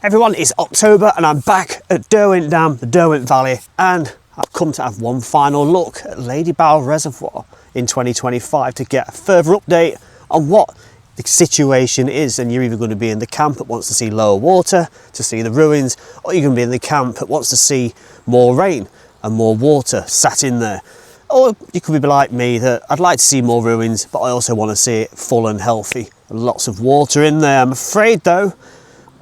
Everyone, it's October and I'm back at Derwent Dam, the Derwent Valley, and I've come to have one final look at Ladybower Reservoir in 2025 to get a further update on what the situation is. And you're either going to be in the camp that wants to see lower water, to see the ruins, or you're going to be in the camp that wants to see more rain and more water sat in there. Or you could be like me, that I'd like to see more ruins, but I also want to see it full and healthy and lots of water in there. I'm afraid though,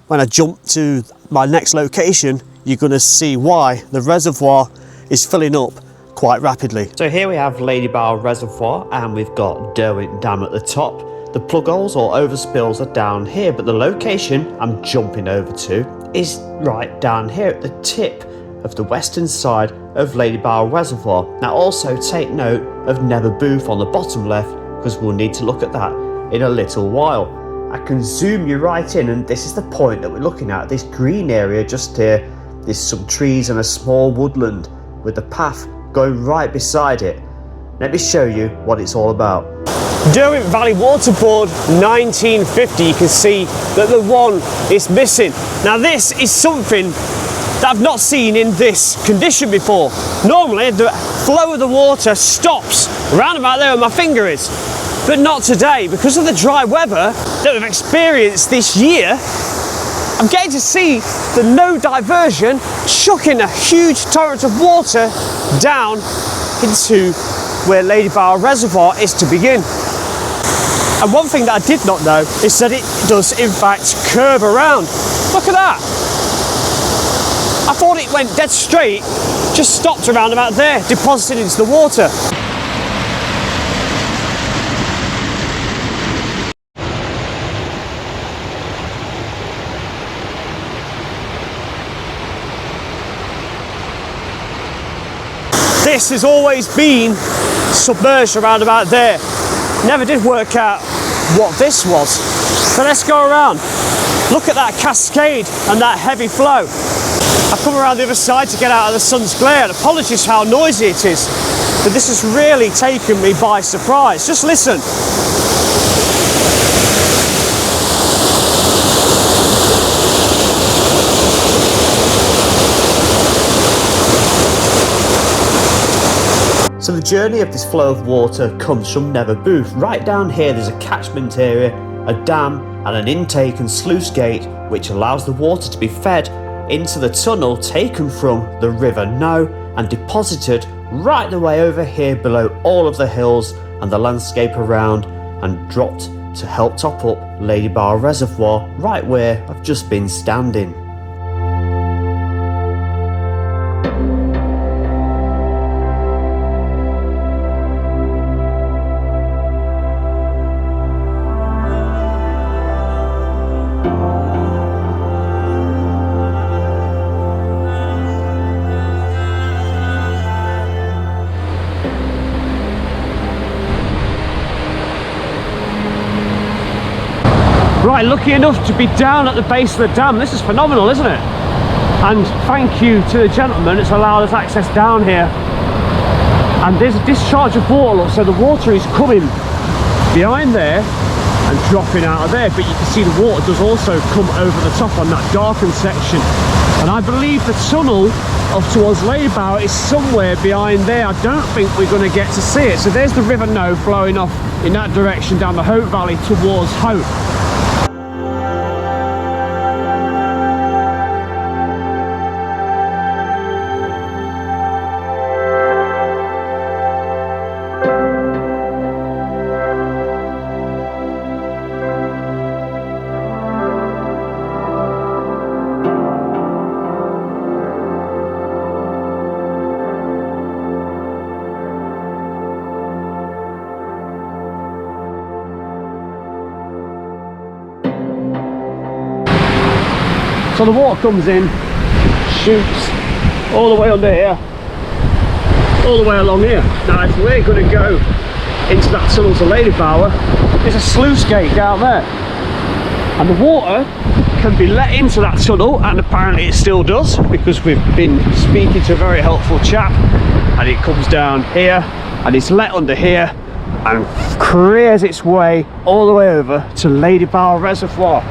when I jump to my next location, you're going to see why the reservoir is filling up quite rapidly. So here we have Ladybower Reservoir and we've got Derwent Dam at the top. The plug holes or overspills are down here, but the location I'm jumping over to is right down here at the tip of the western side of Ladybower Reservoir. Now also take note of Nether Booth on the bottom left, because we'll need to look at that in a little while. I can zoom you right in, and this is the point that we're looking at, this green area just here. There's some trees and a small woodland with the path going right beside it. Let me show you what it's all about. Derwent Valley Waterboard 1950, you can see that the one is missing. Now this is something that I've not seen in this condition before. Normally the flow of the water stops around about there where my finger is. But not today, because of the dry weather that we've experienced this year. I'm getting to see the no diversion chucking a huge torrent of water down into where Ladybower Reservoir is to begin. And one thing that I did not know is that it does in fact curve around. Look at that. I thought it went dead straight, just stopped around about there, deposited into the water. This has always been submerged around about there. Never did work out what this was. So let's go around. Look at that cascade and that heavy flow. I've come around the other side to get out of the sun's glare, and apologies for how noisy it is, but this has really taken me by surprise. Just listen. So the journey of this flow of water comes from Nether Booth. Right down here there's a catchment area, a dam and an intake and sluice gate which allows the water to be fed into the tunnel taken from the River Now and deposited right the way over here below all of the hills and the landscape around, and dropped to help top up Ladybower Reservoir right where I've just been standing. Right, lucky enough to be down at the base of the dam. This is phenomenal, isn't it? And thank you to the gentleman that's allowed us access down here. And there's a discharge of water, look, so the water is coming behind there and dropping out of there, but you can see the water does also come over the top on that darkened section. And I believe the tunnel off towards Ladybower is somewhere behind there. I don't think we're going to get to see it. So there's the River Now flowing off in that direction down the Hope Valley towards Hope. So the water comes in, shoots all the way under here, all the way along here. Now if we're going to go into that tunnel to Ladybower, there's a sluice gate down there. And the water can be let into that tunnel, and apparently it still does, because we've been speaking to a very helpful chap, and it comes down here, and it's let under here, and careers its way all the way over to Ladybower Reservoir.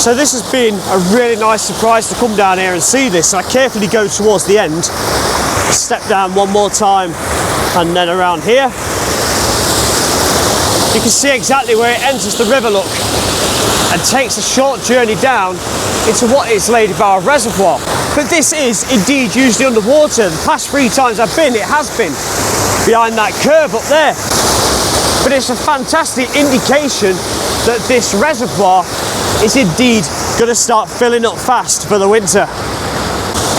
So this has been a really nice surprise to come down here and see this. I carefully go towards the end, step down one more time, and then around here. You can see exactly where it enters the river, look, and takes a short journey down into what is Ladybower Reservoir. But this is indeed usually underwater. The past 3 times I've been, it has been behind that curve up there. But it's a fantastic indication that this reservoir is indeed going to start filling up fast for the winter.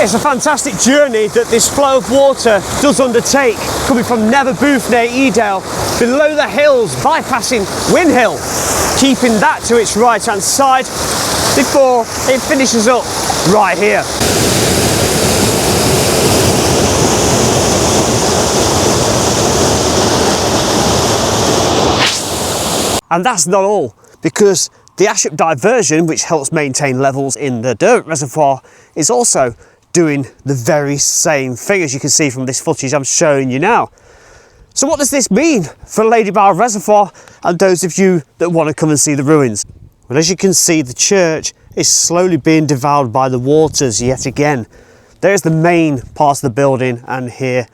It's a fantastic journey that this flow of water does undertake, coming from Netherboot near Edale, below the hills, bypassing Win Hill, keeping that to its right hand side before it finishes up right here. And that's not all, because the Ashop diversion, which helps maintain levels in the Derwent Reservoir, is also doing the very same thing, as you can see from this footage I'm showing you now. So what does this mean for Ladybower Reservoir and those of you that want to come and see the ruins? Well, as you can see, the church is slowly being devoured by the waters yet again. There's the main part of the building, and here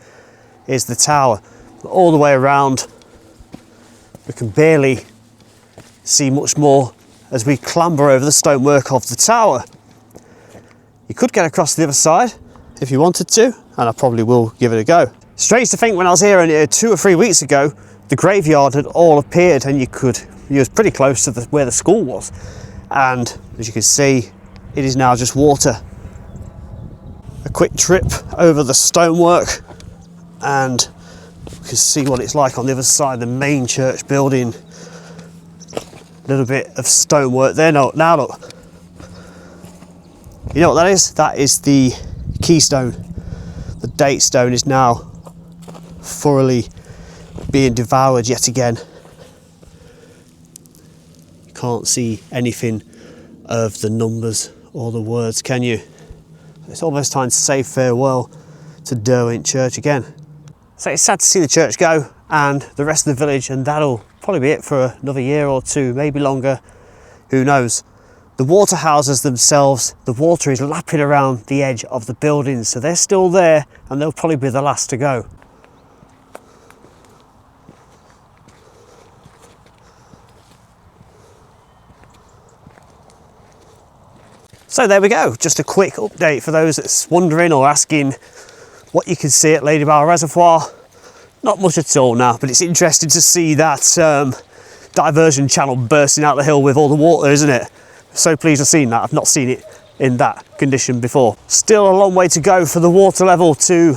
is the tower. All the way around, we can barely see much more as we clamber over the stonework of the tower. You could get across the other side if you wanted to, and I probably will give it a go. Strange to think, when I was here only 2 or 3 weeks ago, the graveyard had all appeared, and you was pretty close to where the school was. And as you can see, it is now just water. A quick trip over the stonework, and you can see what it's like on the other side of the main church building. A little bit of stonework there. Now look. You know what that is? That is the keystone. The date stone is now thoroughly being devoured yet again. You can't see anything of the numbers or the words, can you? It's almost time to say farewell to Derwent Church again. So it's sad to see the church go and the rest of the village, and that'll probably be it for another year or 2, maybe longer, who knows. The water houses themselves, the water is lapping around the edge of the buildings, so they're still there, and they'll probably be the last to go. So there we go, just a quick update for those that's wondering or asking what you can see at Ladybower Reservoir. Not much at all now, but it's interesting to see that diversion channel bursting out the hill with all the water, isn't it? So pleased I've seen that. I've not seen it in that condition before. Still a long way to go for the water level to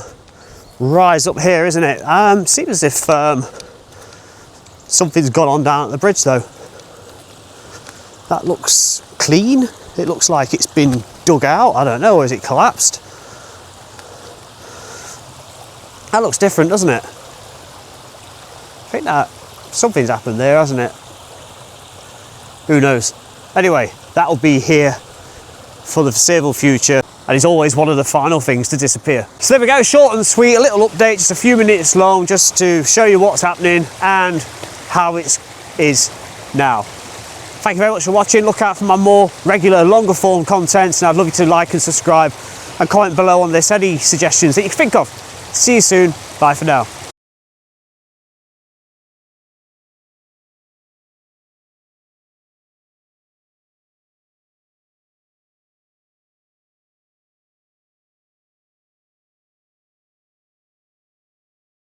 rise up here, isn't it? Seems as if something's gone on down at the bridge though. That looks clean. It looks like it's been dug out. I don't know, or has it collapsed? That looks different, doesn't it? I think that something's happened there, hasn't it? Who knows? Anyway, that'll be here for the foreseeable future, and it's always one of the final things to disappear. So there we go, short and sweet, a little update, just a few minutes long, just to show you what's happening and how it is now. Thank you very much for watching. Look out for my more regular, longer form content, and I'd love you to like and subscribe and comment below on this, any suggestions that you can think of. See you soon, bye for now.